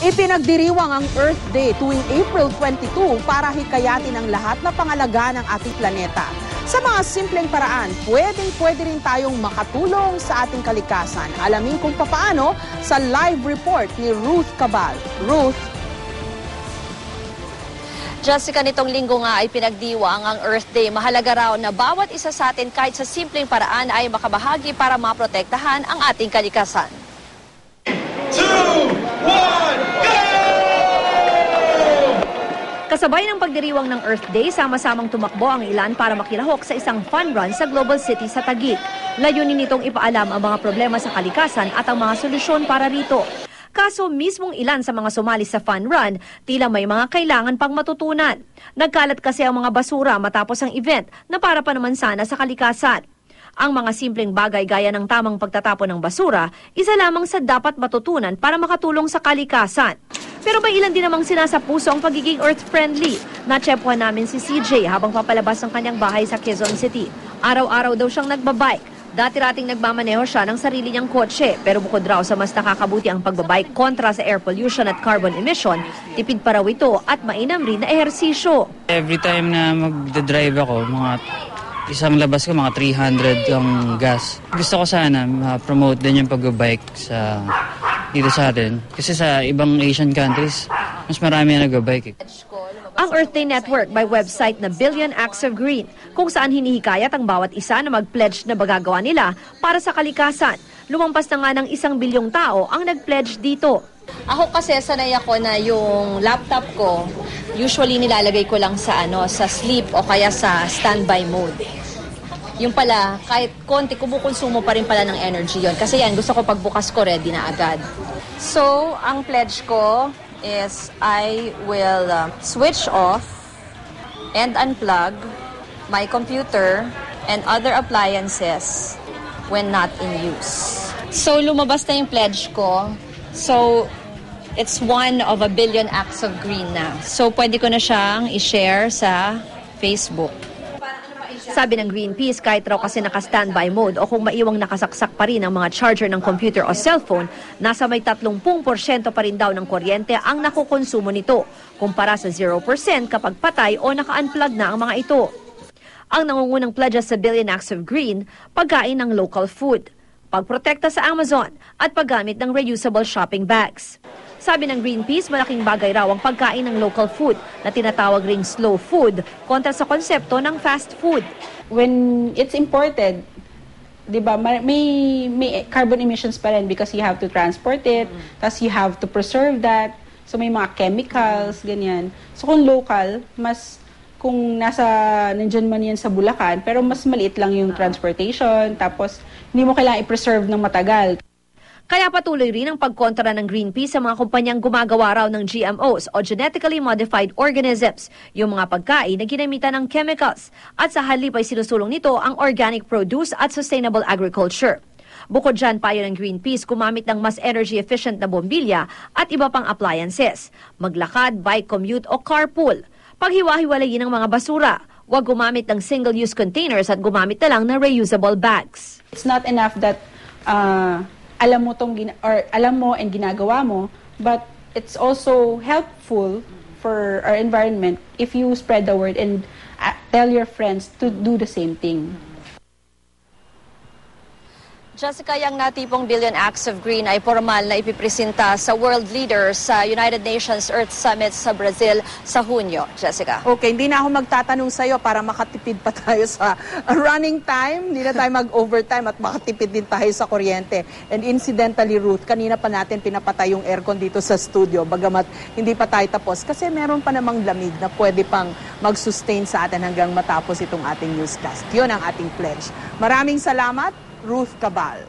Ipinagdiriwang ang Earth Day tuwing April 22 para hikayatin ang lahat na pangalaga ng ating planeta. Sa mga simpleng paraan, pwede rin tayong makatulong sa ating kalikasan. Alamin kung papaano sa live report ni Ruth Cabal. Ruth? Jessica, nitong linggo nga ay pinagdiwang ang Earth Day. Mahalaga raw na bawat isa sa atin kahit sa simpleng paraan ay makabahagi para maprotektahan ang ating kalikasan. 2, 1, go! Kasabay ng pagdiriwang ng Earth Day, sama-samang tumakbo ang ilan para makilahok sa isang fun run sa Global City sa Taguig. Layunin nitong ipaalam ang mga problema sa kalikasan at ang mga solusyon para rito. Kaso mismong ilan sa mga sumali sa fun run, tila may mga kailangan pang matutunan. Nagkalat kasi ang mga basura matapos ang event na para pa naman sana sa kalikasan. Ang mga simpleng bagay gaya ng tamang pagtatapon ng basura, isa lamang sa dapat matutunan para makatulong sa kalikasan. Pero may ilan din namang sinasapuso ang pagiging earth-friendly. Natsyempohan namin si CJ habang papalabas ng kanyang bahay sa Quezon City. Araw-araw daw siyang nagbabike. Dati-rating nagmamaneho siya ng sarili niyang kotse, pero bukod raw sa mas nakakabuti ang pagbabike kontra sa air pollution at carbon emission, tipid pa raw ito at mainam rin na ehersisyo. Every time na magdadrive ako, isang labas ko, mga 300 ang gas. Gusto ko sana promote din yung pagbabike dito sa atin. Kasi sa ibang Asian countries, mas marami na nagbabike. Ang Earth Day Network by website na Billion Acts of Green, kung saan hinihikayat ang bawat isa na mag-pledge na magagawa nila para sa kalikasan. Lumampas na nga ng 1 bilyong tao ang nag-pledge dito. Ako kasi sanay ako na yung laptop ko, usually nilalagay ko lang sa sleep o kaya sa standby mode. Yung pala, kahit konti, kumukonsumo pa rin pala ng energy yon. Kasi yan, gusto ko pagbukas ko ready na agad. So, ang pledge ko is I will switch off and unplug my computer and other appliances when not in use. So, lumabas na yung pledge ko. So, it's one of 1 billion acts of green na. So, pwede ko na siyang i-share sa Facebook. Sabi ng Greenpeace, kahit raw kasi naka-standby mode o kung maiwang nakasaksak pa rin ang mga charger ng computer o cellphone, nasa may 30% pa rin daw ng kuryente ang nakukonsumo nito, kumpara sa 0% kapag patay o naka-unplug na ang mga ito. Ang nangungunang pledges sa Billion Acts of Green, pagkain ng local food, pagprotekta sa Amazon at paggamit ng reusable shopping bags. Sabi ng Greenpeace, malaking bagay raw ang pagkain ng local food na tinatawag ring slow food kontra sa konsepto ng fast food. When it's imported, 'di ba, may carbon emissions pa rin because you have to transport it, tas you have to preserve that. So may mga chemicals, ganyan. So kung local, kung nandiyan man yan sa Bulacan, pero mas maliit lang yung transportation, tapos hindi mo kailangan i-preserve ng matagal. Kaya patuloy rin ang pagkontra ng Greenpeace sa mga kumpanyang gumagawa raw ng GMOs o genetically modified organisms, yung mga pagkain na ginamitan ng chemicals, at sa halip ay sinusulong nito ang organic produce at sustainable agriculture. Bukod dyan, payo ng Greenpeace gumamit ng mas energy-efficient na bombilya at iba pang appliances, maglakad, bike commute o carpool. Paghiwa-hiwalayin ang mga basura, huwag gumamit ng single-use containers at gumamit na lang ng reusable bags. It's not enough that alam mo and ginagawa mo, but it's also helpful for our environment if you spread the word and tell your friends to do the same thing. Jessica, yung natipong Billion Acts of Green ay formal na ipipresenta sa world leaders sa United Nations Earth Summit sa Brazil sa Hunyo. Jessica. Okay, hindi na ako magtatanong sa'yo para makatipid pa tayo sa running time. Hindi na tayo mag-overtime at makatipid din tayo sa kuryente. And incidentally, Ruth, kanina pa natin pinapatay yung aircon dito sa studio, bagamat hindi pa tayo tapos. Kasi meron pa namang lamig na pwede pang mag-sustain sa atin hanggang matapos itong ating newscast. Yun ang ating pledge. Maraming salamat, Ruth Cabal.